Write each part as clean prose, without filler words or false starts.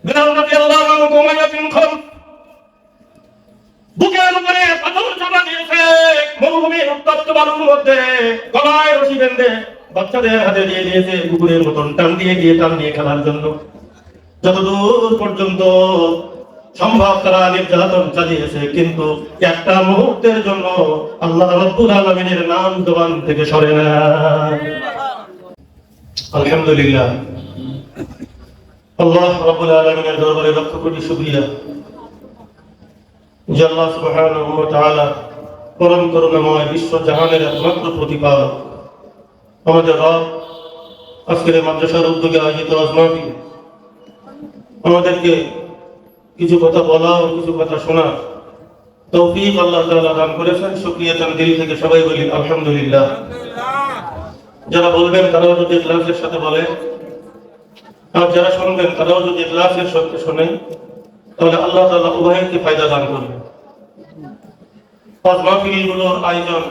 বিলাল রাদিয়াল্লাহু আনহু উমাইয়া বিন খালদ বুকের উপরে পাথর চাপা দিয়েছে, মরুভূমির উত্তপ্ত বালুর মধ্যে গলায় রশি বেঁধে বাচ্চাদের হাতে দিয়ে দিয়েছে, কুকুরের মতন টান দিয়ে খেলার জন্য। যতদূর পর্যন্ত সম্ভব তারা নির্যাতন চালিয়েছে, কিন্তু একটা মুহূর্তের জন্য আল্লাহ রাব্বুল আলামিনের নাম জবান থেকে সরে না। আলহামদুলিল্লাহ, আল্লাহ রাব্বুল আলামিনের দরবারে লক্ষ কোটি শুকরিয়া যে আল্লাহ সুবহানাহু ওয়া তাআলা পরম করুণাময় বিশ্ব জাহানের একমাত্র প্রতিপালক আমাদের রব আজকের এই মাদ্রাসার উদ্যোগে আয়োজিত ওয়াজ মাহফিল আমাদেরকে কিছু কথা বলা ও কিছু কথা শোনা তৌফিক আল্লাহ তাআলা দান করেছেন। শুকরিয়া তান দিল থেকে সবাই বলি আলহামদুলিল্লাহ। যারা বলবেন তারাও যদি ইখলাসের সাথে বলে, আর যারা শুনবেন তারাও যদি ইখলাসের সাথে শোনেন, তাহলে আল্লাহ তাআলা উভয়কে ফায়দা দান করবেন। ওয়াজ মাহফিলগুলোর আয়োজন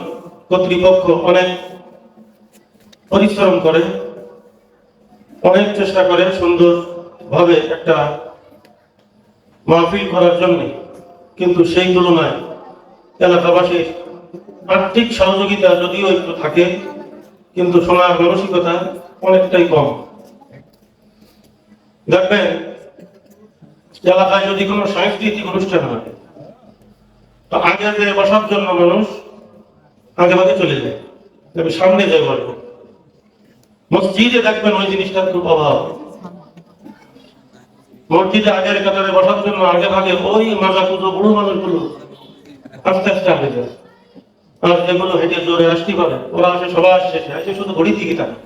কর্তৃপক্ষ অনেক পরিশ্রম করে, অনেক চেষ্টা করে সুন্দরভাবে একটা মাহফিল করার জন্য, কিন্তু সেই তুলনায় এলাকাবাসীর আর্থিক সহযোগিতা যদিও একটু থাকে, কিন্তু শোনার মানসিকতা অনেকটাই কম। দেখবেন এলাকায় যদি কোনো সাংস্কৃতিক অনুষ্ঠান হয়, তো আগে যে বসার জন্য মানুষ আগে ভাগে চলে যায়, তবে সামনে যায় বলবো। মসজিদে দেখবেন ওই জিনিসটার খুব অভাব। মসজিদে আগের কাতারে বসার জন্য আগে ভাগে ওই মাজা কুজো বুড়ো মানুষগুলো আস্তে আস্তে আগে যায়, আর যেগুলো হেঁটে জোরে আসতে পারে ওরা আসে সবার শেষে, এসে শুধু ঘড়ি দিকে থাকে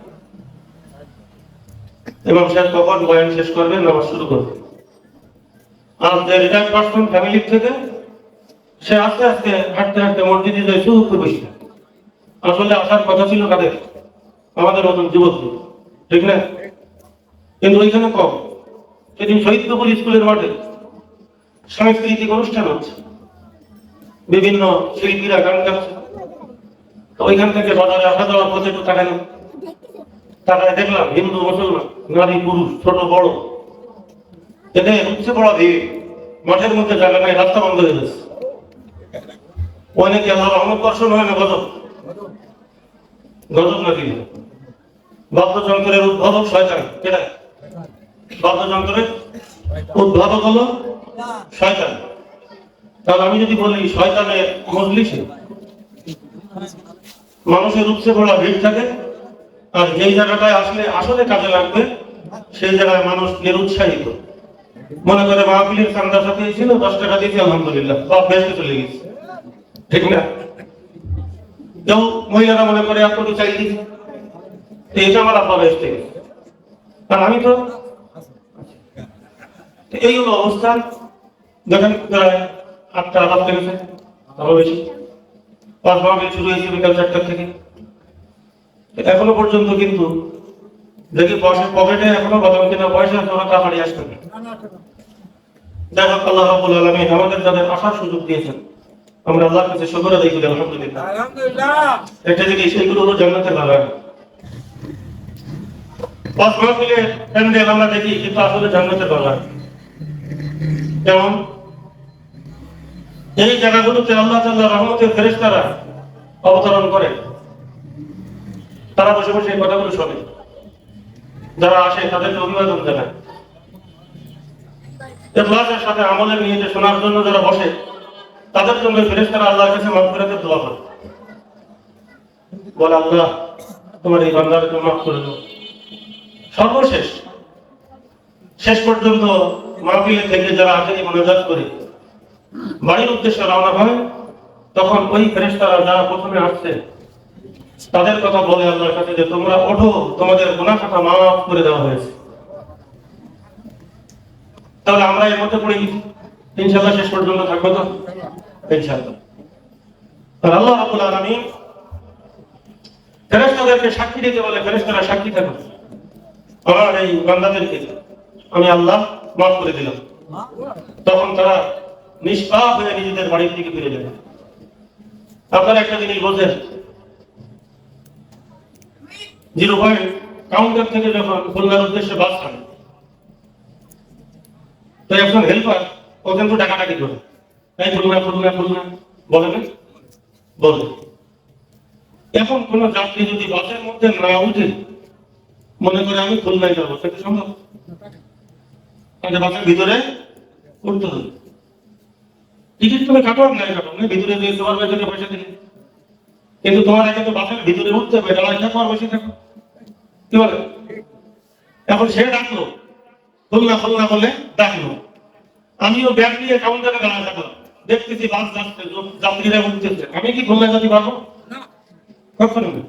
এবং সে কখন বয়ান শেষ করবে, নামাজ শুরু করবে। আর যে রিটায়ার্ড পার্সন ফ্যামিলির থেকে, সে আস্তে আস্তে হাঁটতে হাঁটতে মসজিদে যায় চুপ করে বসে। আসলে আসার কথা ছিল কাদের? আমাদের মতন যুবকদের, ঠিক না? কিন্তু ওইখানে কম। সেদিন শহীদপুর স্কুলের মাঠে সাংস্কৃতিক অনুষ্ঠান হচ্ছে, বিভিন্ন শিল্পীরা গান গাচ্ছে। তো ওইখান থেকে বাজারে আসা যাওয়ার পথে একটু তাকালাম, তাকায় দেখলাম হিন্দু মুসলমান, নারী পুরুষ, ছোট বড়, এদের উঠছে পড়া ভিড়। মাঠের মধ্যে জায়গা নাই, রাস্তা বন্ধ হয়ে গেছে। অনেকে আল্লাহর রহমত বর্ষণ হয় না, গজব গজব নাকি? বাদ্যযন্ত্রের উদ্ভাবক শয়তান, কেনা? বাদ্যযন্ত্রের উদ্ভাবক হলো শয়তান। তাহলে আমি যদি বলি শয়তানের মজলিসে মানুষের উপচে পড়া ভিড় থাকে, আর যেই জায়গাটায় আসলে আসলে কাজে লাগবে সেই জায়গায় মানুষ নিরুৎসাহিত। মনে করে মাহফিলের চান্দার সাথে ছিল, 10 টাকা দিয়েছি আলহামদুলিল্লাহ, সব বেহেশতে চলে গেছে, ঠিক না? কেউ মহিলারা মনে করে 1 কোটি চাই দিয়েছে, এটা আমার আব্বা বেহেশতে গেছে, আর আমি তো। এই হলো অবস্থান। দেখেন প্রায় 8টা বাজতে গেছে, আরো বেশি। ওয়াজ মাহফিল শুরু হয়েছে বিকাল 4টা থেকে, এখনো পর্যন্ত কিন্তু দেখি পকেটে এখনো বাদাম কিনা পয়সা আছে, ওরা তাড়াতাড়ি আসবে। যাই হোক, আল্লাহ রাব্বুল আলামিন আমাদের যাদের আসার সুযোগ দিয়েছেন, আমরা আল্লাহর কাছে শুকর আদায় করি আলহামদুলিল্লাহ। একটা জিনিস, এইগুলো হলো জান্নাতের বাগান। ওয়াজ মাহফিলের প্যান্ডেল আমরা দেখি, কিন্তু আসলে জান্নাতের বাগান। যেমন এই জায়গাগুলোতে আল্লাহ তাআলার রহমতের ফেরেশতারা অবতরণ করে, তারা বসে বসে এই কথাগুলো শোনে। যারা আসে তাদেরকে অভিবাদন জানায়। ইখলাসের সাথে আমলের নিয়তে শোনার জন্য যারা বসে, তাদের জন্য ফেরেশতারা আল্লাহর কাছে মাগফিরাতের দোয়া করে, বলে আল্লাহ তোমার এই বান্দাকে মাফ করে দাও। সর্বশেষ শেষ পর্যন্ত মাহফিলে থেকে যারা আসেনি মোনাজাত করে বাড়ির উদ্দেশ্যে রওনা হয়, তখন ওই ফেরেশতারা যারা প্রথমে আসছে তাদের কথা বলে আল্লাহর কাছে যে তোমরা ওঠো, তোমাদের গুনাহ খাতা মাফ করে দেওয়া হয়েছে। তাহলে আমরা এর মধ্যে পড়ে গেছি, ইনশাআল্লাহ শেষ পর্যন্ত থাকবো তো ইনশাআল্লাহ। আর আল্লাহ রাব্বুল আলামিন ফেরেশতাদেরকে সাক্ষী দিতে বলে, ফেরেশতারা সাক্ষী থাকো আমার এই বান্দাদেরকে আমি আল্লাহ মাফ করে দিলাম। তখন তারা নিষ্পাপ হয়ে নিজেদের বাড়ির দিকে ফিরে যাবে। আপনারা একটা জিনিস বোঝেন, 0 পয়েন্ট কাউন্টার থেকে যখন খুলনার উদ্দেশ্যে বাস ছাড়ে, তো একজন হেল্পার ও কিন্তু টাকাটাকি করে, তাই বলুন না বলে না, বলে। এখন কোন যাত্রী যদি বাসের মধ্যে না উঠে মনে করে আমি খুলনায় যাবো, সেটা সম্ভব? বাসের ভিতরে উঠতে হবে। টিকিট তুমি কাটো আর নাই কাটো, ভিতরে দিয়ে তোমার বেতনে পয়সা দিলে, কিন্তু তোমার আগে তো বাসের ভিতরে উঠতে হবে, দাঁড়ায় থাকো আর বসে থাকো, কি বলে? এখন সে ডাকলো, খুলনা বলে ডাকলো, আমিও ব্যাগ নিয়ে কাউন্টারে দাঁড়ায় থাকলাম, দেখতেছি বাস যাচ্ছে, যাত্রীরা উঠতেছে, আমি কি খুলনা যেতে পারবো? কখনো না।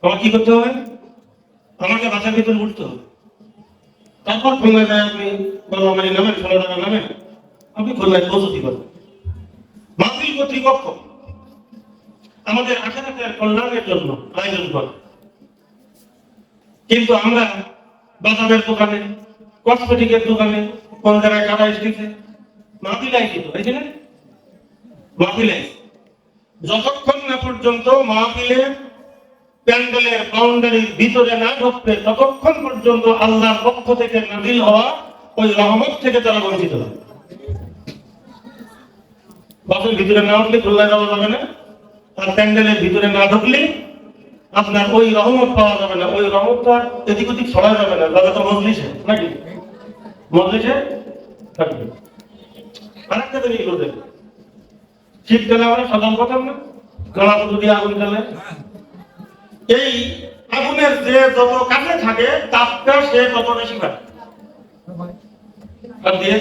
আমার কি করতে হবে? আমাকে বাসের ভিতরে উঠতে হবে, তারপর খুলনায় যায় আপনি বলো আমার নামেন 16 টাকা নামেন, আপনি খুলনায় পৌঁছতে পারবেন। মাহফিল কর্তৃপক্ষ আমাদের আখেরাতের কল্যাণের জন্য আয়োজন করে, কিন্তু আমরা বাজারের দোকানে, কসমেটিকের দোকানে, কোন জায়গায় কাটা স্টিচে মাহফিল আইছি তো, এই না মাহফিল আইছি, যতক্ষণ না পর্যন্ত মাহফিলের প্যান্ডেলের বাউন্ডারির ভিতরে না ঢুকবে ততক্ষণ পর্যন্ত আল্লাহর পক্ষ থেকে নাযিল হওয়া ওই রহমত থেকে তারা বঞ্চিত হবে। বাসের ভিতরে না উঠলে খুলনায় যাওয়া যাবে না, আর প্যান্ডেলের ভিতরে না ঢুকলে আপনার ওই রহমত পাওয়া যাবে না, ওই রহমতটা এদিক ওদিক ছড়া যাবে না, যাবে তো মজলিসে, নাকি মজলিসে থাকবে। আরেকটা জিনিস বলতে, শীতকালে আমরা সাধারণ কথা না, গলা পুজো দিয়ে আগুন জ্বালে, এই আগুনের যে যত কাছে থাকে তাপটা সে তত বেশি পায়। আর দিয়ে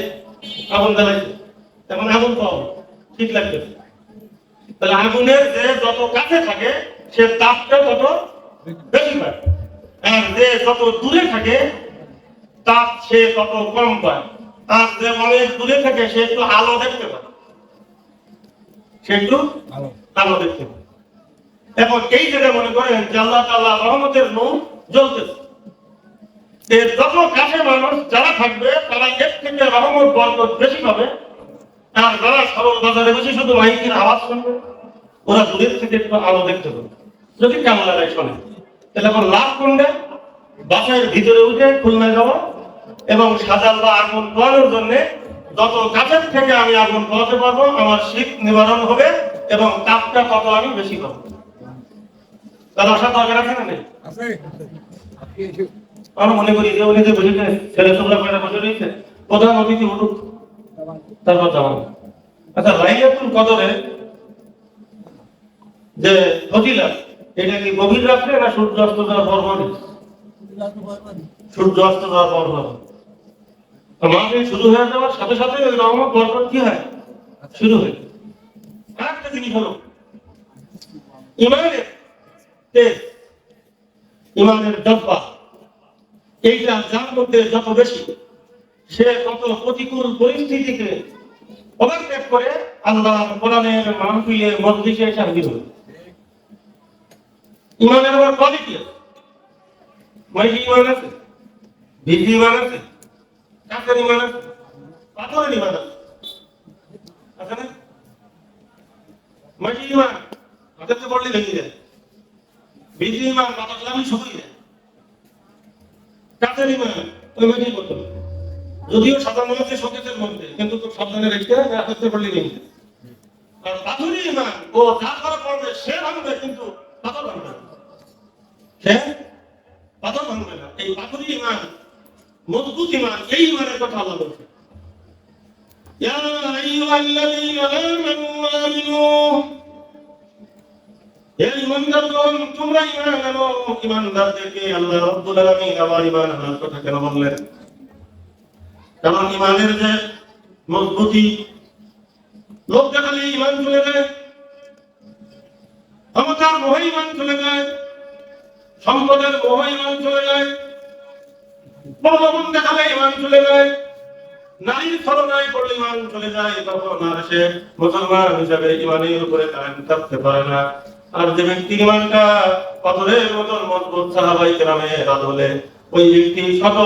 আগুন জ্বালাইছে, এখন আগুন কম, শীত লাগবে, তাহলে আগুনের যে যত কাছে থাকে সে তাপটা তত বেশি পায়, আর যে যত দূরে থাকে তাপ সে তত কম পায়, আর যে অনেক দূরে থাকে সে একটু আলো দেখতে পায়, সে একটু আলো দেখতে পায়। এখন এই যেটা মনে করেন যে আল্লাহ তাআলা রহমতের নূর জ্বলতেছে, এর যত কাছে মানুষ যারা থাকবে তারা এর থেকে রহমত বরকত বেশি পাবে, আর যারা সরল বাজারে বসে শুধু মাইকের আওয়াজ শুনবে ওরা দূরের থেকে একটু আলো দেখতে পাবে, যদি কান লাগায় শোনে। তাহলে এখন লাভ কোনটা? বাসের ভিতরে উঠে খুলনায় যাওয়া এবং সাজাল বা আগুন পোয়ানোর জন্য যত কাছের থেকে আমি আগুন পোয়াতে পারবো আমার শীত নিবারণ হবে এবং তাপটা তত আমি বেশি পাবো। তার আশা দরকার আছে না নেই? আমরা মনে করি যে উনি যে বসেছে ছেলে ছোকরা কয়টা বসে রয়েছে, প্রধান অতিথি উঠুক তারপর যাওয়া। আচ্ছা, লাইলাতুল কদরে যে ফজিলত, এটা কি গভীর রাত্রে না সূর্য অস্ত যাওয়ার পর হবে? সূর্য অস্ত যাওয়ার পর হবে। মাহফিল শুরু হয়ে যাওয়ার সাথে সাথে ওই রহমত বরকত কি হয়? শুরু হয়। আরেকটা জিনিস হলো ইমানের তেজ, ইমানের জজ্বা, এইটা যার মধ্যে যত বেশি সে তত প্রতিকূল পরিস্থিতিকে ওভারটেক করে আল্লাহর কোরআনের মাহফিলে মজলিসে এসে হাজির হবে। ইমানের আবার কোয়ালিটি আছে, মাইকি ইমান আছে, ভিজি ইমান আছে, কাঠের ইমান আছে, পাথরের ইমান আছে, আছে না? মাইকি ইমান হাতে পড়লে ভেঙে যায়, ভিজি ইমান মাথা গেলামই শুকিয়ে যায়, কাঠের ইমান ওই মাইকি করতে হবে, যদিও সাধারণ আছে শোকেসের মধ্যে, কিন্তু খুব সাবধানে রেখে হাতে পড়লে ভেঙে যায়। আর পাথরের ইমান ও যা করা পড়বে সে ভাঙবে, কিন্তু পাথর ভাঙবে না, সে পাথর ভাঙবে না। এই পাথরের ইমান মজবুত ইমান, এই ইমানের কথা আল্লাহ বলছে, ইয়া আইয়ুহাল্লাযীনা আমানু আমিনু, হে ঈমানদারগণ তোমরা ঈমান আনো। ঈমানদারদেরকে আল্লাহ রাব্বুল আলামিন আবার ঈমান আনার কথা কেন বললেন? কারণ ঈমানের যে মজবুতি, লোক দেখালে ঈমান চলে যায়, ক্ষমতার মোহে ঈমান চলে যায়, সম্পদের মোহে ঈমান চলে যায়, প্রলোভন দেখালে ঈমান চলে যায়, নারীর ছলনায় পড়লে ঈমান চলে যায়, তখন আর সে মুসলমান হিসাবে ঈমানের উপরে কায়েম থাকতে পারে না। আর যে ব্যক্তির ঈমানটা পাথরের মতন মজবুত, সাহাবায়ে কেরামের আদলে ওই ব্যক্তি শত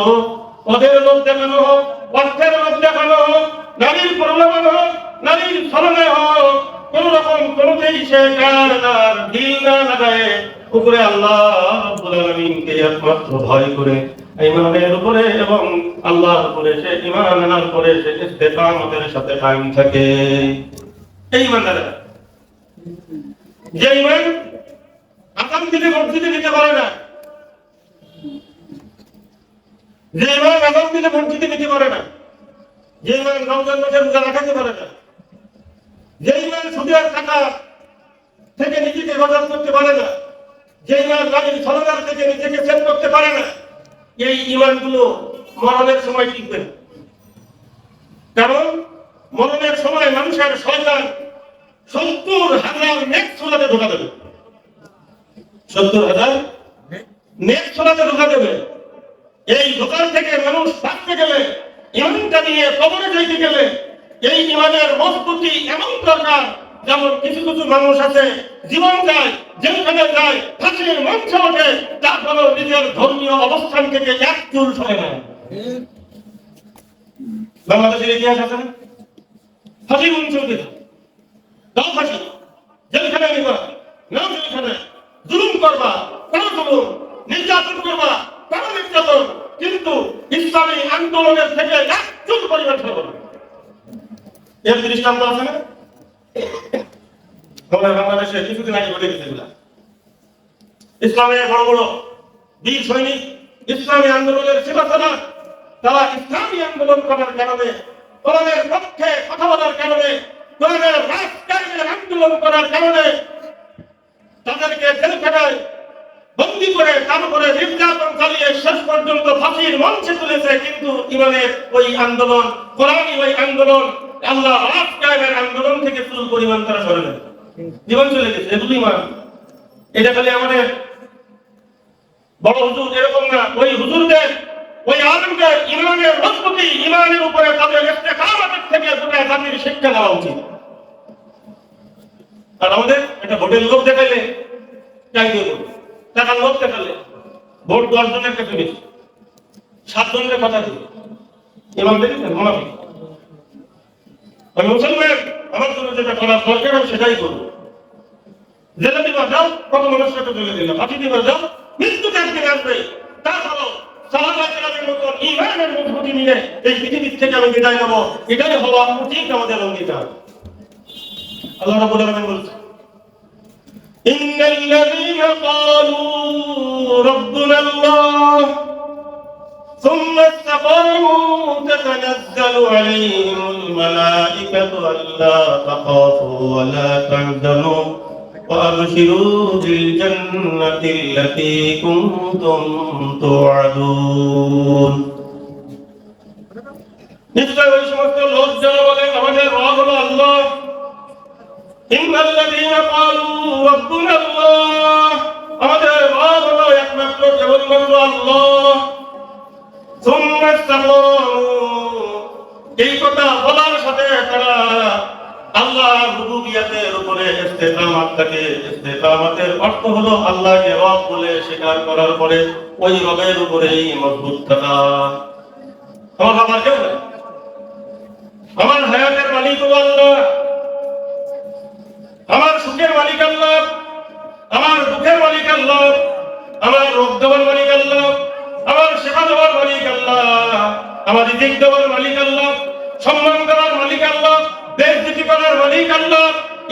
পদের লোভ দেখানো হোক, অর্থের লোভ দেখানো হোক, নারীর প্রলোভন হোক, নারীর ছলনায় হোক, কোন রকম কোনতেই সে কার দিল না লাগায় উপরে আল্লাহ রাব্বুল আলামিনকে একমাত্র ভয় করে ইমানের উপরে এবং আল্লাহর উপরে সে ইমান আনার পরে সে ইস্তেকামতের সাথে কায়েম থাকে। এই ইমানদার যে ইমান আকাম দিলে মসজিদে দিতে পারে না, যে ইমান আকাম দিলে মসজিদে দিতে পারে না, যে ইমান রমজান মাসে রোজা রাখাতে পারে না, যে ইমান সুদের টাকা থেকে নিজেকে হেফাজত করতে পারে না, যে ইমান গাড়ির সরকার থেকে নিজেকে সেভ করতে পারে না, এই ইমানগুলো মরণের সময় টিকবে না। কারণ মরণের সময় মানুষের শয়তান 70,000 নেক ছোলাতে ঢোকা দেবে, 70,000 নেক ছোলাতে ঢোকা দেবে। এই দোকান থেকে মানুষ বাঁচতে গেলে, ইমানটা নিয়ে কবরে যাইতে গেলে এই ইমানের মজবুতি এমন দরকার, যেমন কিছু কিছু মানুষ আছে জীবন যায়, যেখানে যায় ফাঁসির মঞ্চে ওঠে, তারপরে নিজের ধর্মীয় অবস্থান থেকে এক চুল সরে নেয়। বাংলাদেশের ইতিহাস আছে না, ফাঁসির মঞ্চে উঠে দাও ফাঁসি, যেখানে নিবা নাও, যেখানে জুলুম করবা কোনো জুলুম, নির্যাতন করবা কোনো নির্যাতন, কিন্তু ইসলামী আন্দোলনের থেকে এক চুল পরিমাণ সরব না। এর দৃষ্টান্ত আছে না আমাদের বাংলাদেশে কিছুদিন আগে ঘটে গেছে। ইসলামের বড় বড় বীর সৈনিক ইসলামী আন্দোলনের সেবাসালা, তারা ইসলামী আন্দোলন করার কারণে, কোরআনের পক্ষে কথা বলার কারণে, কোরআনের রাজকার্যের আন্দোলন করার কারণে তাদেরকে জেলখানায় বন্দী করে তারপরে নির্যাতন চালিয়ে শেষ পর্যন্ত ফাঁসির মঞ্চে তুলেছে। কিন্তু ইমানের ওই আন্দোলন, কোরআনী ওই আন্দোলন, আল্লাহ রাত কায়েমের আন্দোলন থেকে চুল পরিমাণ তারা সরে নেয়, জীবন চলে গেছে। এগুলো ইমান। এটা খালি আমাদের বড় হুজুর এরকম না, ওই হুজুরদের, ওই আলেমদের ইমানের মজবুতি, ইমানের উপরে তাদের ইস্তেকামতের থেকে গোটা জাতির শিক্ষা দেওয়া উচিত। আর আমাদের একটা ভোটের লোক দেখাইলে চাই দেব, টাকার লোক দেখালে ভোট 10 জনের কাছে বেশি, 7 জনের কথা দিবে, ইমান দেখেছেন মুনাফিক। আমি মুসলমান, আমার জন্য যেটা করার দরকার আমি সেটাই করবো। জেলে দিবা যাও, কত মানুষ সাথে জেলে দিলাম, ফাঁসি দিবা যাও, মৃত্যু একদিন আসবে। তারপরও সাহাবায়ে কেরামের মতন ঈমানের মজবুতি নিয়ে এই পৃথিবী থেকে আমি বিদায় নেব, এটাই হওয়া উচিত আমাদের অঙ্গীকার। আল্লাহ রাব্বুল আলামিন বলছেন, ইন্নাল্লাযীনা ক্বালু রাব্বুনা আল্লাহ ثم استقاموا تتنزل عليهم الملائكة ألا تخافوا ولا تحزنوا وأبشروا بالجنة التي كنتم توعدون। নিশ্চয় ওই সমস্ত লোক যারা বলে আমাদের রব হলো আল্লাহ, ইন্নাল্লাযীনা ক্বালু রাব্বুনা আল্লাহ, আমাদের রব হলো একমাত্র কেবলমাত্র আল্লাহ। এই কথা বলার সাথে তারা আল্লাহর রুবুবিয়তের উপরে ইস্তেকামত থাকে। ইস্তেকামতের অর্থ হলো আল্লাহকে রব বলে স্বীকার করার পরে ওই রবের উপরেই মজবুত থাকা। আমার বাবার কেউ নাই, আমার হায়াতের মালিক আল্লাহ, আমার সুখের মালিক আল্লাহ, আমার দুঃখের মালিক আল্লাহ, আমার রোগ দেওয়ার মালিক আল্লাহ, আমার সেবা দেওয়ার মালিক আল্লাহ, আমার রিজিক দেওয়ার মালিক আল্লাহ, সম্মান দেওয়ার মালিক আল্লাহ, বেইজ্জতি করার মালিক আল্লাহ।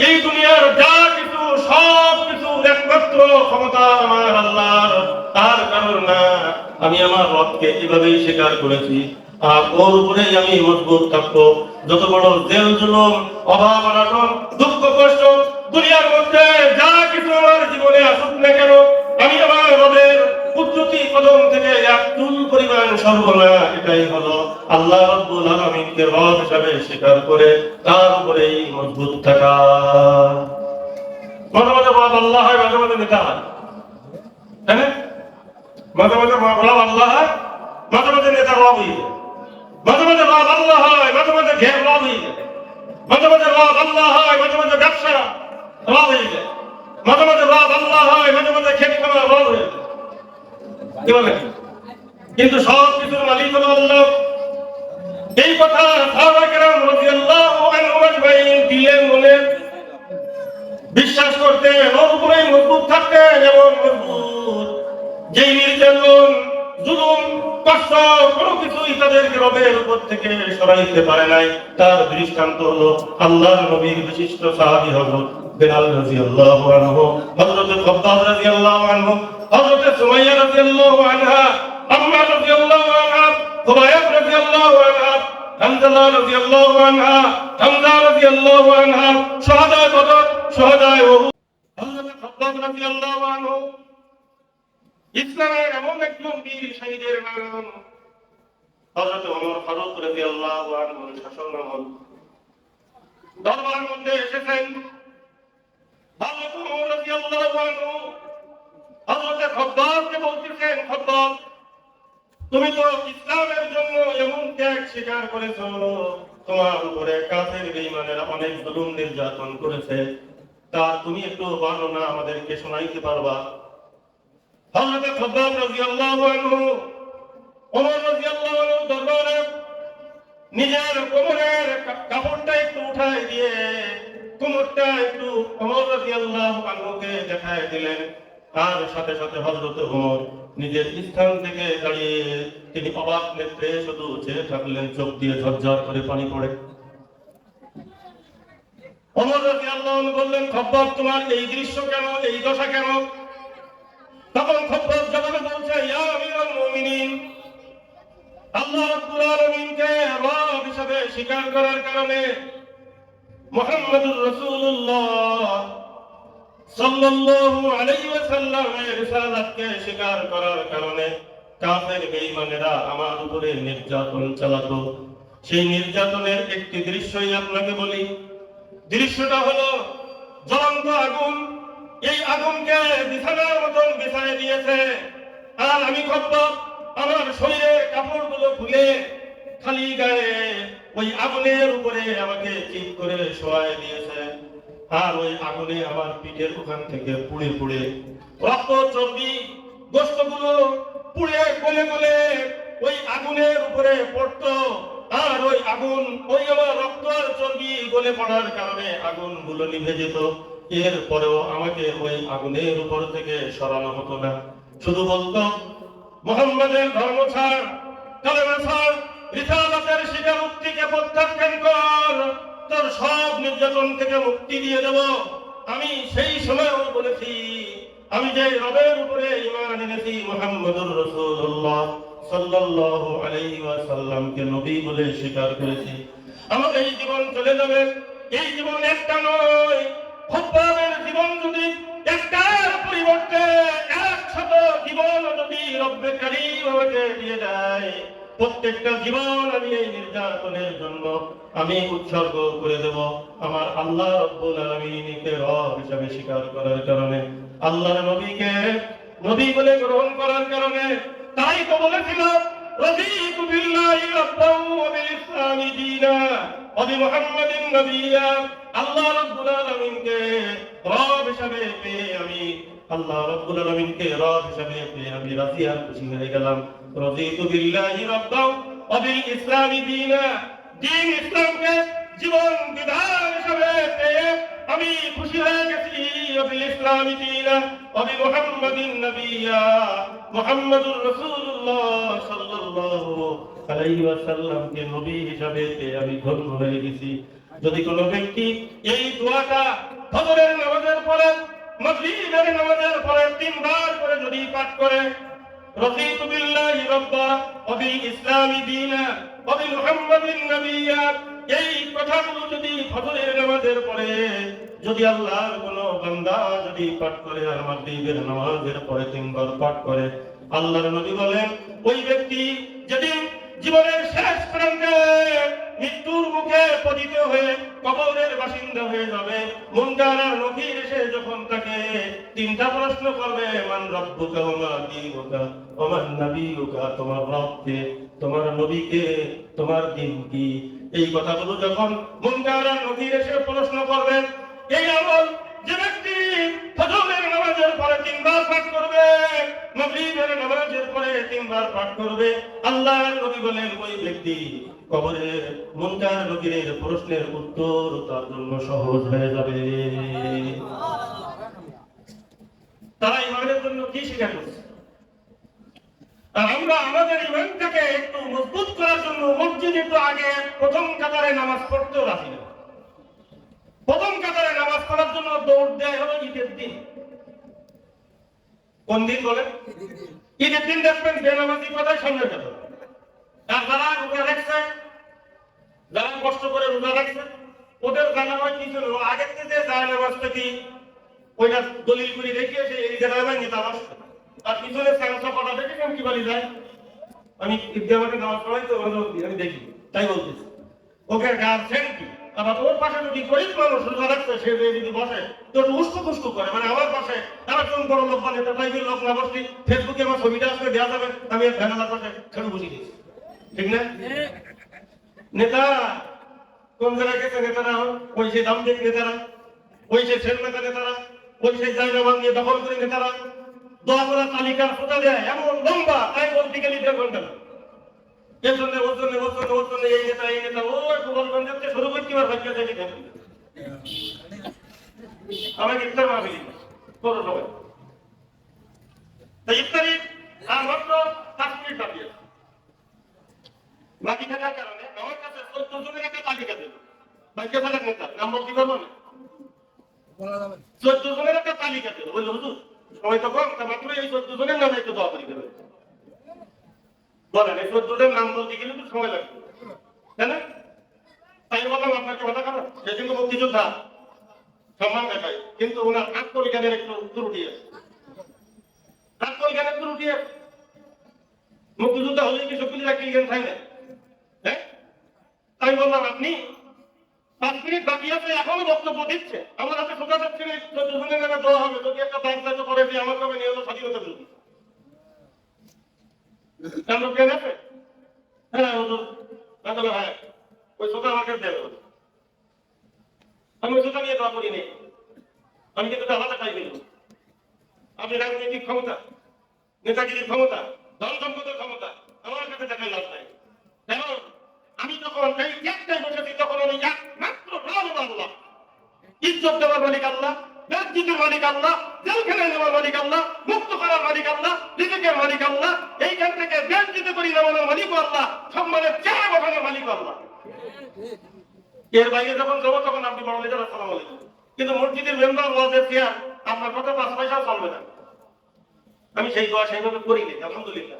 এই দুনিয়ার যা কিছু সব কিছু একমাত্র ক্ষমতা আমার আল্লাহর, তার কারণ না। আমি আমার রবকে এভাবেই স্বীকার করেছি, আর ওর উপরেই আমি মজবুত থাকবো। যত বড় জেল জুলুম, অভাব অনটন, দুঃখ কষ্ট দুনিয়ার মধ্যে যা কিছু আমার জীবনে আসুক না কেন, আমি আমার রবের উচ্চতি কদম থেকে এক চুল পরিমাণ সরব না। এটাই হলো আল্লাহ রাব্বুল আলামিনকে রব হিসাবে স্বীকার করে তার উপরেই মজবুত থাকা। মাঝে মাঝে রব আল্লাহ হয়, মাঝে মাঝে নেতা হয়, তাই না? মাঝে মাঝে রব আল্লাহ হয়, মাঝে মাঝে নেতা রব হয়ে যায়, মাঝে মাঝে রব আল্লাহ হয়, মাঝে মাঝে ঘের রব হয়ে যায়, মাঝে মাঝে রব আল্লাহ হয়, মাঝে মাঝে ব্যবসা রব হয়ে যায়, মাঝে মাঝে রব আল্লাহ হয়, মাঝে মাঝে খেত খাওয়া রব হয়ে যায়। কি বলে? কিন্তু সব কিছুর মালিক হলো আল্লাহ। এই কথা সাহাবায়ে কেরাম রাদিয়াল্লাহু আনহুম আজমাইন দিলে মনে বিশ্বাস করতেন, ওর উপরেই মজবুত থাকতেন। এমন মজবুত যেই নির্যাতন, জুলুম কষ্ট কোনো কিছুই তাদেরকে রবের উপর থেকে সরাইতে পারে নাই। তার দৃষ্টান্ত হলো আল্লাহর নবীর বিশিষ্ট সাহাবী হযরত বেলাল রাদিয়াল্লাহু আনহু, হযরত খাব্বাব রাদিয়াল্লাহু আনহু, হযরত সুমাইয়া রাদিয়াল্লাহু আনহা, আম্মা রাদিয়াল্লাহু আনহা, খুবাইব রাদিয়াল্লাহু আনহা, হামজা রাদিয়াল্লাহু আনহা, হামজা রাদিয়াল্লাহু আনহা, শুহাদায়ে বদর, শুহাদায়ে উহুদ, হযরত খাব্বাব রাদিয়াল্লাহু আনহু ইসলামের এমন একজন বীর শহীদের নাম হযরত ওমর ফারুক রাদিয়াল্লাহু আনহুর শাসনামল দরবারের মধ্যে এসেছেন। হযরত ওমর রাদিয়াল্লাহু আনহু হযরত খাব্বাবকে বলতেছেন, খাব্বাব, তুমি তো ইসলামের জন্য এমন ত্যাগ স্বীকার করেছো, তোমার উপরে কাফের বেঈমানেরা অনেক জুলুম নির্যাতন করেছে, তা তুমি একটু বর্ণনা আমাদেরকে শোনাইতে পারবা? হযরত খাব্বাব রাদিয়াল্লাহু আনহু ওমর রাদিয়াল্লাহু আনহু দরবারে নিজের কোমরের কাপড়টা একটু উঠায় দিয়ে কোমরটা একটু ওমর রাদিয়াল্লাহু আনহুকে দেখায় দিলেন। আর সাথে সাথে হযরত ওমর নিজের স্থান থেকে দাঁড়িয়ে তিনি অবাক নেত্রে শুধু চেয়ে থাকলেন, চোখ দিয়ে ঝরঝর করে পানি পড়ে। ওমর রাদিয়াল্লাহু আনহু বললেন, খাব্বাব, তোমার এই দৃশ্য কেন, এই দশা কেন? তখন খাব্বাব জবাবে বলছে, ইয়া আমিরুল মুমিনিন, আল্লাহ রাব্বুল আলামিনকে রব হিসেবে স্বীকার করার কারণে, মুহাম্মদুর রাসূলুল্লাহ সাল্লাল্লাহু আলাইহি ওয়াসাল্লামের রিসালাতকে স্বীকার করার কারণে কাফের বেঈমানেরা আমার উপরে নির্যাতন চালাতো। সেই নির্যাতনের একটি দৃশ্যই আপনাকে বলি। দৃশ্যটা হলো জ্বলন্ত আগুন। এই আগুনকে বিছানার মতন বিছায় দিয়েছে, আর আমি খাব্বাব আমার শরীরের কাপড়গুলো খুলে খালি গায়ে ওই আগুনের উপরে আমাকে চিৎ করে শোয়ায় দিয়েছে। আর ওই আগুনে আমার পিঠের ওখান থেকে পুড়ে পুড়ে রক্ত, চর্বি, গোশতগুলো পুড়ে গলে গলে ওই আগুনের উপরে পড়তো। আর ওই আগুন, ওই আমার রক্ত আর চর্বি গলে পড়ার কারণে আগুনগুলো নিভে যেত। এরপরেও আমাকে ওই আগুনের উপর থেকে সরানো হতো না। শুধু বলতো, মুহাম্মাদের ধর্ম ছাড়, কালেমা ছাড়, রিসালাতের স্বীকারোক্তিকে প্রত্যাখ্যান কর, তোর সব নির্যাতন থেকে মুক্তি দিয়ে দেব। আমি সেই সময়ও বলেছি, আমি যে রবের উপরে ঈমান এনেছি, মুহাম্মদুর রাসূলুল্লাহ সাল্লাল্লাহু আলাইহি ওয়াসাল্লামকে নবী বলে স্বীকার করেছি। আমার এই জীবন চলে যাবে, এই জীবন একটা নয়। খাব্বাবের জীবন যদি একটার পরিবর্তে 100 জীবন যদি রব্বে কারীম আমাকে দিয়ে দেয়, প্রত্যেকটা জীবন আমি এই নির্যাতনের জন্য আমি উৎসর্গ করে দেব আমার আল্লাহ রব্বুল আলামিনকে রব হিসেবে স্বীকার করার কারণে, আল্লাহর নবীকে নবী বলে গ্রহণ করার কারণে। তাই তো বলেছিলাম, রাদিতু বিল্লাহি রাব্বান ওয়া বিল ইসলামি দীনা ওয়া বিমুহাম্মাদিন নাবিয়্যা। আল্লাহ রাব্বুল আলামিনকে রব হিসেবে পেয়ে আমি, আল্লাহ রাব্বুল আলামিনকে রব হিসেবে পেয়ে আমি রাজি আর খুশি হয়ে গেলাম। রাদিতু বিল্লাহি রাব্বান ওয়া বিল ইসলামি দীনা, দ্বীন ইসলামকে জীবন বিধান হিসেবে পেয়ে আমি খুশি হয়ে গেছি। ওয়া বিল ইসলামি দীনা ওয়া বিমুহাম্মাদিন নাবিয়্যা, মুহাম্মদুর রাসূলুল্লাহ সাল্লাল্লাহু আলাইহি ওয়াসাল্লামকে নবী হিসেবে পেয়ে আমি ধন্য হয়ে গেছি। যদি কোনো ব্যক্তি এই দোয়াটা ফজরের নামাজের পরে, মাগরিবের নামাজের পরে 3 বার করে যদি পাঠ করে, রাদিতু বিল্লাহি রাব্বা ওয়া বিল ইসলামি দীনা ওয়া বিমুহাম্মাদিন নাবিয়্যা, এই কথাগুলো যদি ফজরের নামাজের পরে যদি আল্লাহর কোনো বান্দা যদি পাঠ করে আর মাগরিবের নামাজের পরে 3 বার পাঠ করে, আল্লাহর নবী বলেন ওই ব্যক্তি যেদিন জীবনের শেষ প্রান্তে মৃত্যুর মুখে পতিত হয়ে কবরের বাসিন্দা হয়ে যাবে, মুনকার আর নকির এসে যখন তাকে 3টা প্রশ্ন করবে, মান রব্বুকা ওয়া মা দীনুকা ওয়া মান নাবিয়ুকা, তোমার রব কে, তোমার নবী কে, তোমার দ্বীন কি, এই কথাগুলো যখন মুনকার আর নকির এসে প্রশ্ন করবেন, এই আমল যে ব্যক্তি ফজরের নামাজের পরে 3 বার পাঠ করবে, মাগরিবের নামাজের পরে 3 বার পাঠ করবে, আল্লাহর নবী বলেন ওই ব্যক্তি কবরের মুনকার নকিরের প্রশ্নের উত্তর তার জন্য সহজ হয়ে যাবে। তারা ইমানের জন্য কি স্বীকার করছে? আর আমরা আমাদের ইমানটাকে একটু মজবুত করার জন্য মসজিদে তো আগে প্রথম কাতারে নামাজ পড়তেও রাখি না। প্রথম কাতারে নামাজ পড়ার জন্য দৌড় দেয় হলো ঈদের দিন। কোন দিন বলেন? ঈদের দিন দেখবেন বেনামাজি কোথায় সামনে যাবে। আর যারা রোজা রাখছে, যারা কষ্ট করে রোজা রাখছে, ওদের জানা হয় কি ছিল, আগের থেকে যায় নামাজটা কি ওইটা দলিল করে রেখে এসে এই জায়গায় নিতে আসছে। আর পিছনে স্যাংসা কটা দেখেছেন কি বলি যায়, আমি ঈদগাহে নামাজ পড়াই তো আমি দেখি, তাই বলতেছি ওকে গার্জেন কি। আবার ওর পাশে যদি গরিব মানুষ রোজা রাখছে, সে যদি বসে তো একটু উস্কু খুস্কু করে, মানে আমার পাশে আরেকজন বড় লোক বা নেতা টাইপের লোক না বসলি ফেসবুকে আমার ছবিটা আসলে দেওয়া যাবে, আমি আর ভ্যানালার পাশে ছেড়ে বসে দিয়েছি, ঠিক না? নেতা কোন জায়গায় গেছে নেতারা? ওই সে দাম দিয়ে নেতারা, ওই সে ছেলে নেতা নেতারা, ওই সে জায়গা নিয়ে দখল করে নেতারা দোয়া করা তালিকার ফোটা দেয় এমন লম্বা, তাই বলতে গেলে 1.5 ঘন্টা। এর জন্য ওর জন্য ওর জন্য ওর জন্য এই নেতা ও একটু বলবেন দেখতে শুরু করতে পারবে ভাগ্য চাইলে কেন আমাকে ইফতার মাহফিল করো সবাই। তাই ইফতারি আর মাত্র 5 মিনিট বাকি আছে। বাকি থাকার কারণে আমার কাছে 14 জনের একটা তালিকা দিল, ভাগ্য থাকার নেতা নাম বলতে পারবো না, 14 জনের একটা তালিকা দিল। বললো হুজুর সবাই তো কম, তা মাত্র এই 14 জনের নামে একটু দোয়া করি দেবে। বলেন এই 14 জনের নাম বলতে গেলে তো সময় লাগবে, তাই না? তাই বললাম আপনাকে কথা খারাপ, সে কিন্তু মুক্তিযোদ্ধা সম্মান দেখায়, কিন্তু ওনার আত্মল জ্ঞানের একটু ত্রুটি আছে, আত্মল জ্ঞানের ত্রুটি আছে। মুক্তিযোদ্ধা হলে কি সকলে রাখি জ্ঞান থাকে না? হ্যাঁ, তাই বললাম আপনি 5 মিনিট বাকি আছে, এখনো বক্তব্য দিচ্ছে। আমার হাতে সোজা যাচ্ছে 14 জনের নামে দেওয়া হবে, যদি একটা বাচ্চা করে দিয়ে আমার নামে নিয়ে হলো স্বাধীনতা বিরোধী। জ্ঞান আছে? হ্যাঁ হুজুর, হ্যাঁ ওই সোজা আমাকে দেবে। আমি সোজা নিয়ে দোয়া করি নেই, আমি কিন্তু আলাদা চাই গেল। আপনি রাজনৈতিক ক্ষমতা, নেতাগিরির ক্ষমতা, ধন সম্পদের ক্ষমতা আমার কাছে দেখার লাভ নাই। কারণ আমি যখন এই একটাই বসেছি, তখন আমি একমাত্র আল্লাহ, ইজ্জত দেওয়ার মালিক আল্লাহ, বেজ্জতের মালিক আল্লাহ, জেলখানে নেওয়ার মালিক আল্লাহ, মুক্ত করার মালিক আল্লাহ, রিজিকের মালিক আল্লাহ, এইখান থেকে বেজ্জিত করি নেওয়ার মালিক আল্লাহ, সম্মানের চেহারা বসানোর মালিক আল্লাহ। এর বাইরে যখন যাবো তখন আপনি বড় লিডার আসসালামু আলাইকুম, কিন্তু মসজিদের মেম্বার ওয়াজের চেয়ার আপনার কথা 5 পয়সা চলবে না। আমি সেই দোয়া সেইভাবে করিনি, আলহামদুলিল্লাহ।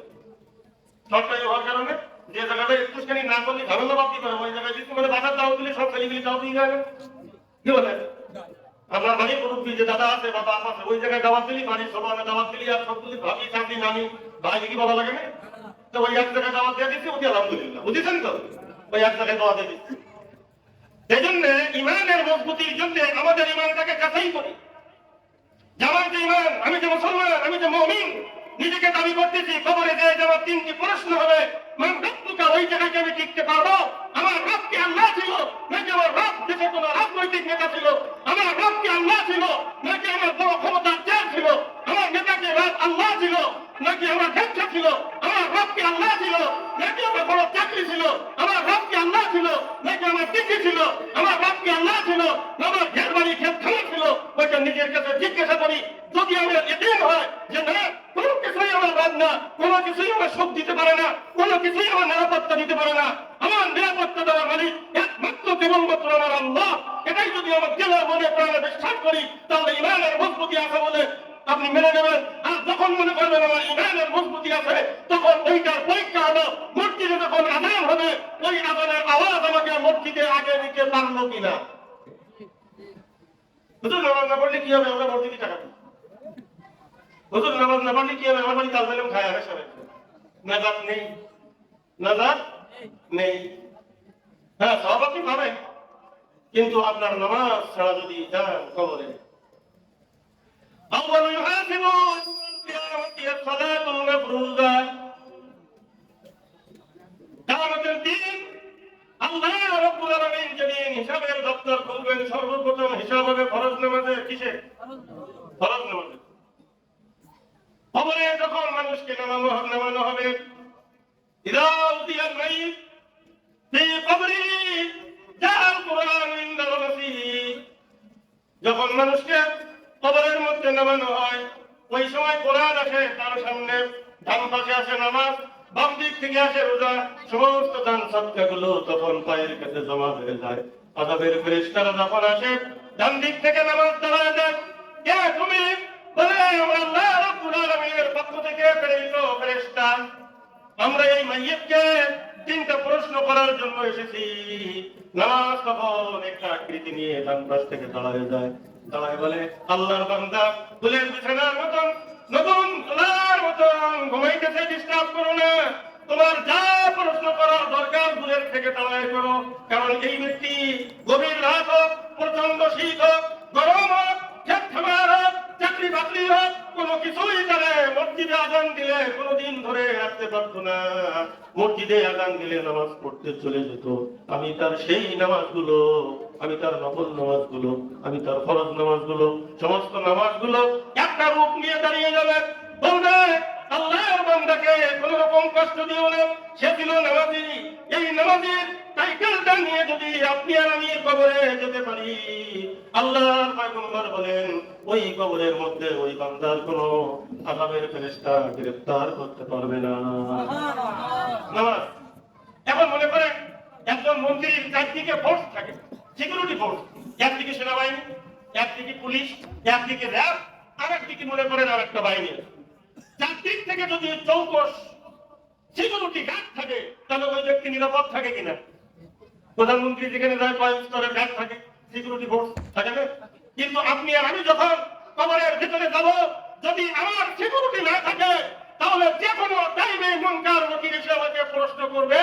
সরকারি হওয়ার কারণে যে জায়গাটা একটুখানি না করলে ঝামেলা বাড়তে পারে, ওই জায়গায় যদি মানে বাজার দাও দিলে সব ছেলেগুলি দাও দিয়ে যাবে, কি বলে? আপনার বাড়ির মুরব্বী যে দাদা আছে বা বাপ আছে, ওই জায়গায় দাওয়াত দিলি, বাড়ির সবার দাওয়াত দিলি, আর সবগুলি ভাবি চাকরি নানি ভাই কি বলা লাগে না? তো ওই এক জায়গায় দাওয়াত দিয়ে দিচ্ছি, ওটি আলহামদুলিল্লাহ, বুঝেছেন তো? ওই এক জায়গায় দাওয়াত দিয়ে দিচ্ছি। সেই জন্য ইমানের মজবুতির জন্য আমাদের ইমানটাকে যাচাই করি। আমার যে ইমান, আমি যে মুসলমান, আমি যে মুমিন নিজেকে দাবি করতেছি, খবরে যে আমার 3টি প্রশ্ন হবে। মান রব্বুকা, ওই জায়গায় আমি টিকতে পারবো? আমার রব কি আল্লাহ ছিল, নাকি আমার রব দেশে কোন রাজনৈতিক নেতা ছিল? আমার রব কি আল্লাহ ছিল, নাকি আমার বড় ক্ষমতার চেয়ার ছিল? আমার নেতাকে রব আল্লাহ ছিল, নাকি আমার ব্যবসা ছিল? আমার রব কি আল্লাহ ছিল, নাকি আমার বড় চাকরি ছিল? আমার রব কি আল্লাহ ছিল, নাকি আমার ডিগ্রি ছিল? আমার রব কি আল্লাহ ছিল, না আমার ঘের বাড়ি ক্ষেত খামার ছিল? ওইটা নিজের কাছে জিজ্ঞাসা করি। যদি আমরা এতিম হয় যে না, কোনো কিছুই আমার রব না, কোনো কিছুই আমার সুখ দিতে পারে না, কোনো কিছুই আমার নিরাপত্তা দিতে পারে না, আমার নিরাপত্তা দেওয়ার মালিক একমাত্র কেবলমাত্র আমার আল্লাহ, এটাই যদি আমার জেলার মনে প্রাণে বিশ্বাস করি, তাহলে ইমানের মজবুতি আছে বলে আপনি মেনে নেবেন। আর যখন মনে করবেন আমার ইমানের মজবুতি আছে, তখন ওইটার পরীক্ষা হলো মসজিদে যখন আযান হবে, ওই আযানের আওয়াজ আমাকে মসজিদে আগে নিতে পারলো কিনা। হুজুর নামাজ না পড়লে কি হবে? আমরা মসজিদে টাকা দিই। হুজুর নামাজ না পড়লে কি হবে? আমার বাড়ি তালবেলম খায় আসে সবাই। নাজাত নেই, নাজাত নেই। হ্যাঁ, সব আপনি পাবেন, কিন্তু আপনার নামাজ ছাড়া যদি যান কবরে, আউয়ালু ইউহাসিবু কিয়ামতি as-সালাতুল মাফরুযা, কিয়ামতের দিন আল্লাহ রাব্বুল আলামিন যেদিন হিসাবের দপ্তর খুলবেন, সর্বপ্রথম হিসাব হবে ফরজ নামাজের। কিসে? ফরজ নামাজের। কবরে যখন মানুষকে নামানো হবে, ইযা উদিয়াল মাইত ফি কবরিহি জাআল কুরআন ইনদা রাসিহি, যখন মানুষকে কবরের মধ্যে নামানো হয়, ওই সময় কোরআন আসে তার সামনে। ডান পাশে আসে নামাজ, বাম দিক থেকে আসে রোজা, সমস্ত দান সদকাগুলো তখন পায়ের কাছে জমা হয়ে যায়। আযাবের ফেরেশতারা যখন আসে ডান দিক থেকে নামাজ দাঁড়ায় দেন, কে তুমি? বলে আমরা আল্লাহ রাব্বুল আলামিনের পক্ষ থেকে প্রেরিত ফেরেশতা, আমরা এই মাইয়িতকে তিনটা প্রশ্ন করার জন্য এসেছি। নামাজ তখন একটা আকৃতি নিয়ে ডান পাশ থেকে দাঁড়ায় যায়, দাঁড়ায় বলে আল্লাহর বান্দা ফুলের বিছানার মতন নতুন তোলার মতন ঘুমাইতেছে, ডিস্টার্ব করো না, তোমার যা প্রশ্ন করার দরকার দূরের থেকে দাঁড়ায় করো, কারণ এই ব্যক্তি গভীর রাত হোক, প্রচন্ড শীত হোক, গরম হোক, ক্ষেত খামার হোক, চাকরি বাকরি হোক, কোনো কিছুই তারা মসজিদে আজান দিলে কোনোদিন ধরে রাখতে পারতো না, মসজিদে আজান দিলে নামাজ পড়তে চলে যেত। আমি তার সেই নামাজগুলো, আমি তার নফল নামাজগুলো, আমি তার ফরজ নামাজগুলো, সমস্ত নামাজগুলো একটা রূপ নিয়ে দাঁড়িয়ে যাবে, বলবে আল্লাহর বান্দাকে কোন রকম কষ্ট দিও না, সে ছিল নামাজি। এই নামাজির টাইটেলটা নিয়ে যদি আপনি আর আমি কবরে যেতে পারি, আল্লাহর পয়গম্বর বলেন ওই কবরের মধ্যে ওই বান্দার কোনো আযাবের ফেরেশতা গ্রেফতার করতে পারবে না। নামাজ। এখন মনে করেন একজন মন্ত্রীর চারদিকে ফোর্স থাকে, সিকিউরিটি ফোর্স, একদিকে সেনাবাহিনী, একদিকে পুলিশ, একদিকে র্যাব, আর একদিকে মনে করেন আর একটা বাহিনী। চারদিক থেকে যদি চৌকস সিকিউরিটি গার্ড থাকে, তাহলে ওই ব্যক্তি নিরাপদ থাকে কিনা? প্রধানমন্ত্রী যেখানে যায় কয়েক স্তরের গার্ড থাকে, সিকিউরিটি ফোর্স থাকে না? কিন্তু আপনি আর আমি যখন কবরের ভিতরে যাব, যদি আমার সিকিউরিটি না থাকে, তাহলে যে কোনো টাইমে মুনকার নকির এসে আমাকে প্রশ্ন করবে।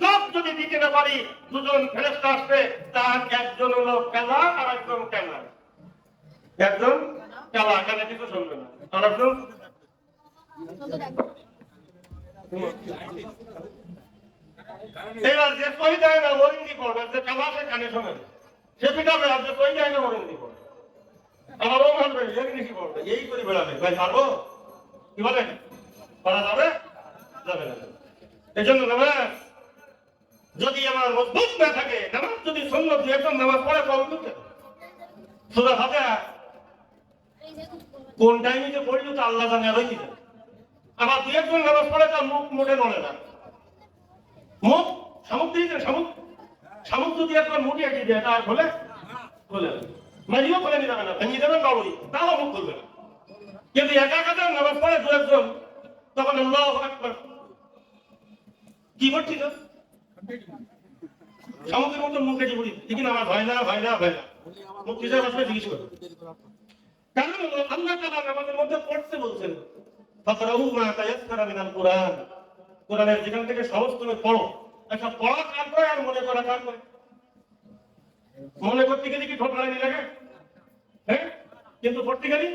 জব যদি দিতে না পারি, দুজন ফেরেশতা আসবে, তার একজন হলো কালা আর একজন কানা, একজন কালা, কানা কিছু শুনবে না, আর একজন এবার যে সই দেয় না ওরিঙ্গি করবে, যে কালা সে কানে শোনে, সে পিটাবে, আর যে সই দেয় না ওরিঙ্গি করবে, আবার ও মানবে এরিঙ্গি করবে, এই করে বেড়াবে। ভাই পারবো? কি বলেন, পারা যাবে? যাবে না। এই জন্য নামাজ যদি আমার মজবুত না থাকে, নামাজ যদি সুন্নত দুই একজন নামাজ পড়ে কম করতে সূরা ফাতিহা কোন টাইমে যে পড়লো তা আল্লাহ জানে, আরই দিবেন। আবার দুই একজন নামাজ পড়ে তার মুখ মোটে নড়ে না, মুখ শামুক দিয়ে শামুক, শামুক যদি একবার মুখে এগিয়ে দেয় তার বলে বলে মারিও বলে নিয়ে যাবে না, ভেঙে দেবেন বাবুরি, তাও মুখ খুলবে না। কিন্তু একা একা নামাজ পড়ে দু একজন, তখন আল্লাহু আকবার কি করছিল, শামুকের মতো মুখে যে বলি ঠিক নামাজ হয় না, হয় না, হয় না, মুখ দিয়ে আসবে জিজ্ঞেস করবে। কারণ আল্লাহ তাআলা নামাজের মধ্যে পড়তে বলছেন, ফাকরাউ মা তায়াসসারা মিনাল কুরআন, কোরআনের যেখান থেকে সহজ তুমি পড়ো। আচ্ছা, পড়া কার করে আর মনে করা কার করে? মনে করতে গেলে কি ঠোঁট নাড়ানি লাগে? হ্যাঁ, কিন্তু পড়তে গেলে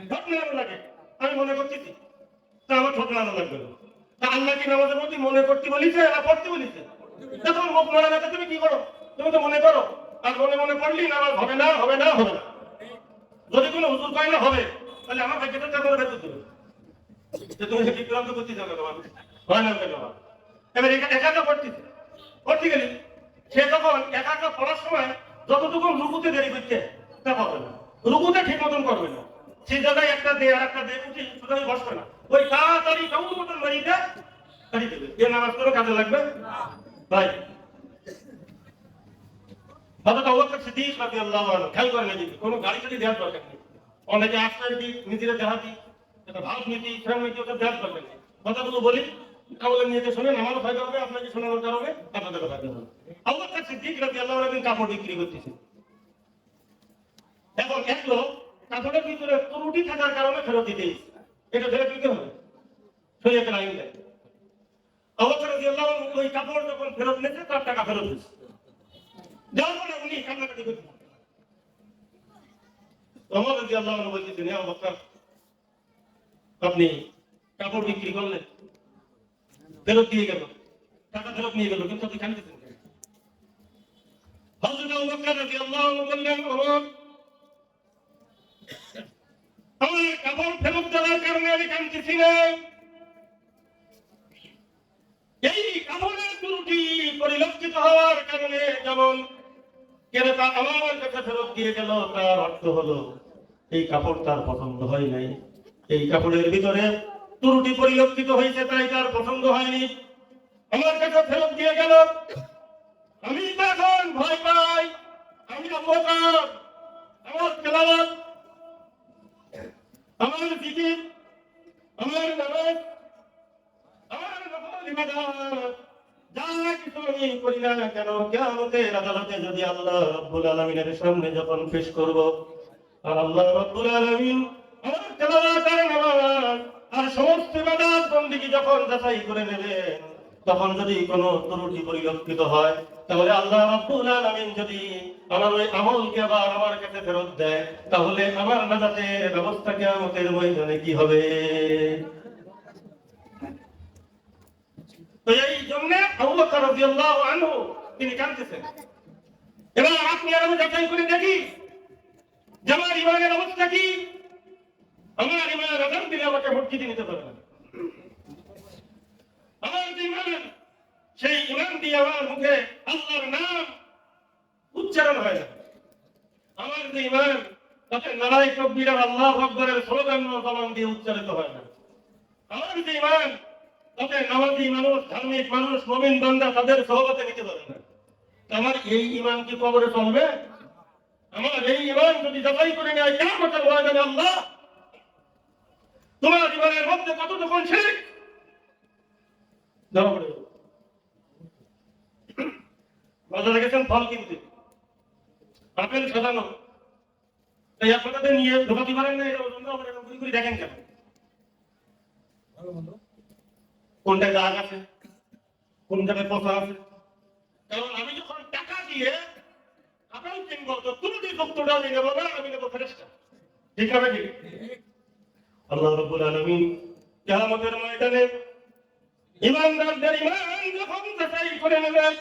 ঠোঁট নাড়ানো লাগে। আমি মনে করতেছি, তা আমার ঠোঁট নাড়ানো লাগবে না। তা আল্লাহ কি নামাজের মধ্যে মনে করতে বলিছে না পড়তে বলিছে? যখন মুখ নড়া না তুমি কি করো? তুমি তো মনে করো, আর মনে মনে পড়লি নামাজ হবে না, হবে না, হবে না। যদি কোনো হুজুর কয় না হবে, তাহলে আমার ভাগ্যটা তেমন বেতন দেবে, যে তুমি বিক্রান্ত করতে যাবে তোমার হয় না কেন? এবার একা একা পড়তে গেলি, সে তখন একা একা পড়ার সময় যতটুকু রুকুতে দেরি করতে তা পাবে না, রুকুতে ঠিক মতন করবে না, সে জায়গায় একটা দে আর একটা দে উঠি সুতরাং বসবে না, ওই তাড়াতাড়ি কেমন মতন বাড়িতে দাঁড়িয়ে দেবে। এ নামাজ কোনো কাজে লাগবে ভাই? হযরত আবু বকর সিদ্দিক রাদিয়াল্লাহু আনহু খেয়াল করে নেবেন, কোনো গাড়ি টাড়ি দেওয়ার দরকার নেই। অনেকে আশ্রয় দিক নিজেরা জাহাজি, এটা ভারত নীতি, শ্রম নীতি, ওটা দেওয়ার দরকার নেই। কথাগুলো বলি, কাউলের নিতে শুনেন, আমারও ফায়দা হবে, আপনাকে শোনানোর কারণে আপনাদেরও ফায়দা হবে। আবু বকর সিদ্দিক রাদিয়াল্লাহু আনহু একদিন কাপড় বিক্রি করতেছে। এখন এক লোক কাপড়ের ভিতরে ত্রুটি থাকার কারণে ফেরত দিতে এসেছে। এটা ফেরত দিতে হবে, শরীয়তের আইন দেয়। আবু বকর রাদিয়াল্লাহু আনহু ওই কাপড় যখন ফেরত নিয়েছে, তার টাকা ফেরত দিয়েছে। দেওয়ার পরে উনি কান্নাকাটি করতেছেন। ওমর রাদিয়াল্লাহু আনহু বলতেছেন, হে আবু বকর, আপনি কাপড় বিক্রি করলেন, ফেরত দিয়ে গেল, টাকা ফেরত নিয়ে গেল, কিন্তু আপনি কাঁদতেছেন কেন? হযরত আবু বকর রাদিয়াল্লাহু আনহু বললেন, ওমর, আমার কাপড় ফেরত দেওয়ার কারণে আমি কাঁদতেছি না, এই কাপড়ের ত্রুটি পরিলক্ষিত হওয়ার কারণে যেমন ক্রেতা আমার কাছে ফেরত দিয়ে গেল, তার অর্থ হলো এই কাপড় তার পছন্দ হয় নাই, এই কাপড়ের ভিতরে ত্রুটি পরিলক্ষিত হয়েছে, তাই তার পছন্দ হয়নি, আমার কাছে ফেরত দিয়ে গেল। আমি তখন ভয় পাই, আমি অবকার, আমার তেলাওয়াত, আমার জিকির, আমার নামাজ, আমার নফল ইবাদত, যা কিছু আমি করি না কেন, কিয়ামতের আদালতে যদি আল্লাহ রাব্বুল আলামিনের সামনে যখন পেশ করব, আর আল্লাহ রাব্বুল আলামিন আমার তেলাওয়াত আর নামাজ আর সমস্ত ইবাদত বন্দেগী যখন যাচাই করে নেবেন, তখন যদি কোনো ত্রুটি পরিলক্ষিত হয়, তাহলে আল্লাহ রাব্বুল আলামিন যদি আমার ওই আমলকে আবার আমার কাছে ফেরত দেয়, তাহলে আমার নাজাতের ব্যবস্থা কিয়ামতের ময়দানে কি হবে? তো এই জন্য আবু বকর রাদিয়াল্লাহু আনহু তিনি কাঁদতেছেন। এবার আপনি আর আমি যাচাই করে দেখি যে আমার ইমানের অবস্থা কি। আমার ইমানের আজান দিলে আমাকে মসজিদে নিতে পারবে না। আমার যে ইমান, সেই ইমান দিয়ে আমার মুখে আল্লাহর নাম উচ্চারণ হয় না। আমার যে ইমান, তাতে নারায়ে তাকবীর আর আল্লাহু আকবারের স্লোগান জবান দিয়ে উচ্চারিত হয় না। আমার যে ইমান, তাতে নামাজি মানুষ, ধার্মিক মানুষ, মুমিন বান্দা তাদের সহবতে নিতে পারে না। আমার এই ইমান কি কবরে চলবে? আমার এই ইমান যদি যাচাই করে নেয় কিয়ামতের ময়দানে, আল্লাহ তোমার ইমানের মধ্যে কতটুকু শিরক ধরা পড়ে যাবে। বাজারে গেছেন ফল কিনতে, আপেল সাজানো, তাই আপনাদের নিয়ে ঢোকাতে পারেন না, এটা ওজন আমরা ঘুরি ঘুরি দেখেন কেন? কোনটায় দাগ আছে, কোন জায়গায় পচা আছে? কারণ আমি যখন টাকা দিয়ে আপেল কিনবো, তো ত্রুটি যুক্তটা আমি নেবো না, আমি নেবো ফেরেশতা। ঠিক আছে কি? আল্লাহ রাব্বুল আলামিন কিয়ামতের ময়দানে ইমানদারদের ইমান যখন যাচাই করে নেবেন,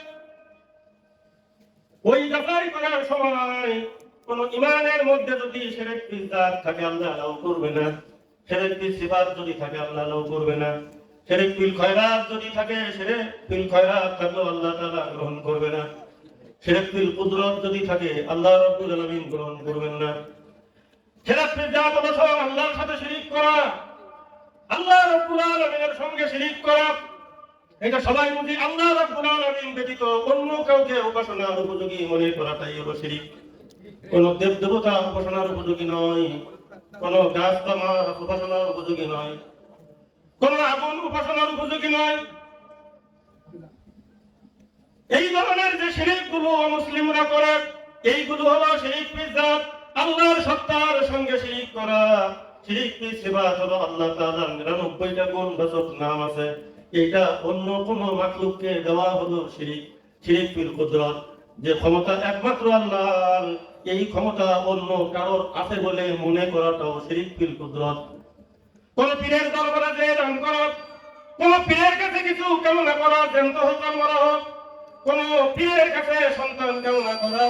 ওই যাচাই করার সময় কোন ইমানের মধ্যে যদি শিরক বিদআত থাকে, আল্লাহ লাউ করবে না। শিরক বিল সিফাত যদি থাকে, আল্লাহ লাউ করবে না। শিরক বিল খয়রাত যদি থাকে, শিরক বিল খয়রাত থাকলেও আল্লাহ তাআলা গ্রহণ করবে না। শিরক বিল কুদরত যদি থাকে, আল্লাহ রাব্বুল আলামিন গ্রহণ করবেন না। শিরক বিদআত হলো আল্লাহর সাথে শিরিক করা, আল্লাহ রাব্বুল আলামিনের সঙ্গে শিরিক করা। এটা সবাই বুঝি, আল্লাহ রাব্বুল আলামিন ব্যতীত অন্য কাউকে উপাসনার উপযোগী মনে করাটাই হলো শিরিক। কোন দেব দেবতা উপাসনার উপযোগী নয়, কোন গাছ পালা উপাসনার উপযোগী নয়, কোন আগুন উপাসনার উপযোগী নয়। এই ধরনের যে শিরিক গুলো মুসলিমরা করে, এইগুলো হলো শিরিক বিদআত, আল্লাহর সত্তার সঙ্গে শিরিক করা। শিরিক বিল সিফাত হলো আল্লাহ তাআলার 99টা গুণবাচক নাম আছে, এটা অন্য কোনো মাখলুককে দেওয়া হলো শিরিক। শিরিক বিল কুদরত, যে ক্ষমতা একমাত্র আল্লাহর, এই ক্ষমতা অন্য কারোর আছে বলে মনে করাটাও শিরিক বিল কুদরত। কোন পীরের দরবারে যে দান করা, কোন পীরের কাছে কিছু কামনা করা, জ্যান্ত হোক আর মরা হোক, কোন পীরের কাছে সন্তান কামনা করা,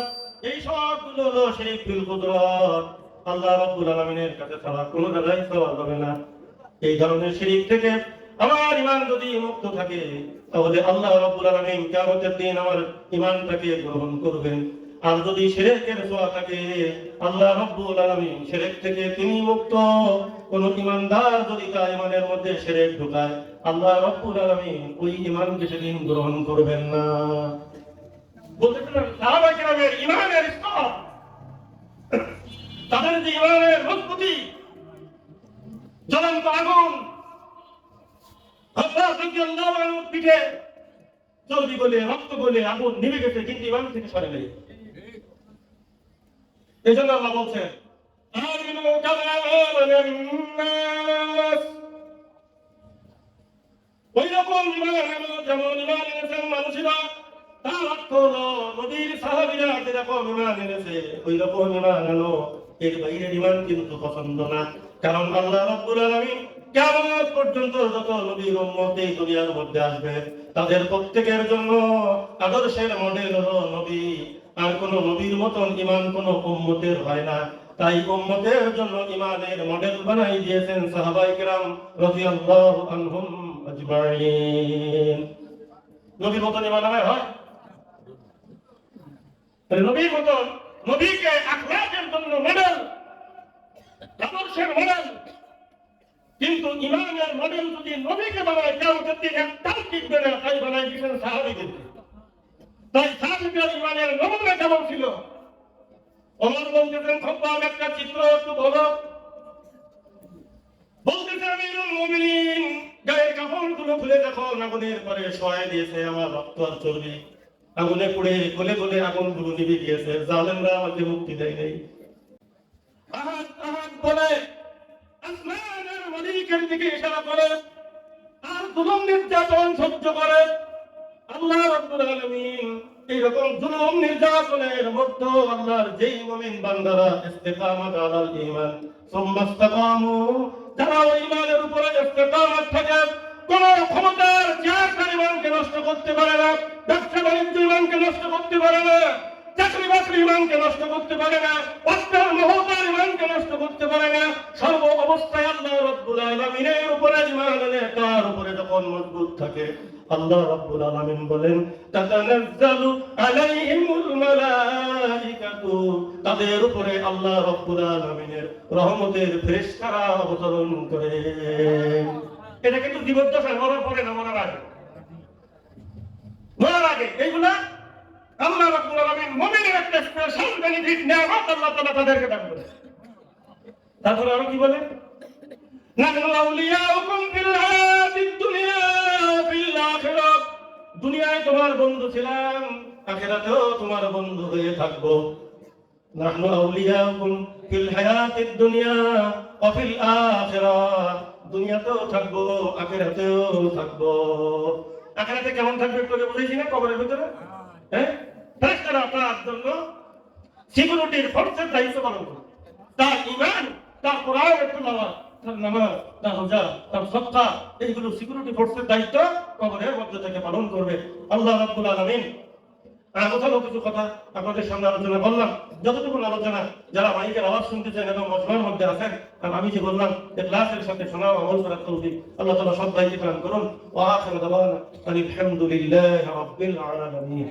এই সবগুলো হলো শিরিক বিল কুদরত। আল্লাহ রাব্বুল আলামিনের কাছে ছাড়া কোনো জায়গায় চাওয়া যাবে না। এই ধরনের শিরিক থেকে আমার ইমান যদি মুক্ত থাকে, তাহলে আল্লাহ রাব্বুল আলামিন কিয়ামতের দিন আমার ইমানটাকে গ্রহণ করবেন। আর যদি শিরকের ছোঁয়া থাকে, আল্লাহ রাব্বুল আলামিন শিরক থেকে তিনি মুক্ত। কোন ইমানদার যদি তার ইমানের মধ্যে শিরক ঢোকায়, আল্লাহ রাব্বুল আলামিন ওই ইমানকে সেদিন গ্রহণ করবেন না। বলতেছেন সাহাবায়ে কেরামের ইমানের স্তর, তাদের যে ইমানের মজবুতি, জ্বলন্ত আগুন, আল্লাহ রাদিয়াল্লাহু আনহুর পিঠে চর্বি গলে রক্ত গলে আগুন নিভে গেছে, কিন্তু ইমান থেকে সরে নাই। এই জন্য আল্লাহ বলছেন, আমিনু কামা আমানান নাস, ওই রকম ইমান আনো যেমন ইমান এনেছেন মানুষেরা। তার অর্থ হলো নবীর সাহাবীরা যেরকম ইমান এনেছে ওই রকম ইমান আনো, এর বাইরে ইমান কিন্তু পছন্দ না। কারণ আল্লাহ রাব্বুল আলামিন কিয়ামত পর্যন্ত যত নবীর উম্মত এই দুনিয়ার মধ্যে আসবে, তাদের প্রত্যেকের জন্য আদর্শের মডেল হলো নবী। আর কোন নবীর মতন ইমান কোন উম্মতের হয় না। তাই উম্মতের জন্য ইমানের মডেল বানাই দিয়েছেন সাহাবায়ে কেরাম রাদিয়াল্লাহু আনহুম আজমাইন। নবীর মতন ইমান হয়? নবীর মতন, নবীকে আখলাকের জন্য মডেল, আদর্শের মডেল, কিন্তু ইমানের মডেল যদি নবীকে বানায় কিয়ামতের দিন একটাও টিকবে না, তাই বানায় দিয়েছেন সাহাবীদেরকে। তাই সাহাবীদের ইমানের নমুনা কেমন ছিল? ওমর বলতেছেন, খব্বাব একটা চিত্র একটু বলো। বলতেছে, আমিরুল মুমিনিন গায়ের কাপড়গুলো খুলে যখন আগুনের পরে শোয়াই দিয়েছে, আমার রক্ত আর চর্বি আগুনে পুড়ে গলে গলে আগুনগুলো নিভে গিয়েছে, জালেমরা আমাকে মুক্তি দেয় নাই। আহাদ আহাদ বলে আসমানের মালিকের দিকে ইশারা করে আর জুলুম নির্যাতন সহ্য করে। আল্লাহ রাব্বুল আলামিন এইরকম জুলুম নির্যাতনের মধ্যে আল্লাহর যেই মুমিন বান্দারা ইস্তিকামাত আলাল ঈমান সুম্মা ইসতাকামু, যারা ঈমানের উপরে ইস্তিকামাত থাকে, কোন ক্ষমতার চেয়ার ইমানকে নষ্ট করতে পারে না, ব্যবসা বাণিজ্য ইমানকে নষ্ট করতে পারে না, চাকরি বাকরি ইমানকে নষ্ট করতে পারে না, অস্ত্র মহতার ইমানকে নষ্ট করতে পারে না। সর্ব অবস্থায় আল্লাহ রাব্বুল আলামিনের উপরে ঈমান আনে, তার উপরে যখন মজবুত থাকে, আল্লাহ রাব্বুল আলামিন বলেন তাতানাজ্জালু আলাইহিমুল মালাইকাতু, তাদের উপরে আল্লাহ রাব্বুল আলামিনের রহমতের ফেরেশতারা অবতরণ করে। এটা কিন্তু জীবদ্দশায় মরার পরে না, মরার আগে। মরার আগে এইগুলা আল্লাহ রাব্বুল আলামিন মুমিনের একটা স্পেশাল বেনিফিট নিয়ামত আল্লাহ তাআলা তাদেরকে দান করে। তারপরে আরো কি বলে, নাহনু আউলিয়াউকুম ফিল হায়াতিদ দুনিয়া ফিল আখিরাহ, দুনিয়ায় তোমার বন্ধু ছিলাম, আখিরাতেও তোমার বন্ধু হয়ে থাকবো। নাহনু আউলিয়াউকুম ফিল হায়াতিদ দুনিয়া ওয়া ফিল আখিরাহ, দুনিয়াতেও থাকবো, আখিরাতেও থাকবো। আখিরাতে কেমন থাকবে একটু বুঝেছি না, কবরের ভিতরে। হ্যাঁ, ফেরেশতারা তার জন্য সিকিউরিটির ফোর্সের দায়িত্ব পালন করে। তার ঈমান, তার কোরআনের তিলাওয়াত, তার নামাজ, তার রোজা, তার সাদকা, এইগুলো সিকিউরিটি ফোর্সের দায়িত্ব কবরের মধ্যে থেকে পালন করবে আল্লাহ রাব্বুল আলামিন। কোথাও কিছু কথা আপনাদের সামনে আলোচনা করলাম, যতটুকু আলোচনা যারা মাইকের আওয়াজ শুনতেছেন এবং মজমার মধ্যে আছেন, আর আমি যে বললাম ইখলাসের সাথে শোনা ও আমল করার তৌফিক আল্লাহ তাআলা সবাইকে দান করুন। ওয়া আখিরু দাওয়ানা আলহামদুলিল্লাহি রাব্বিল আলামিন।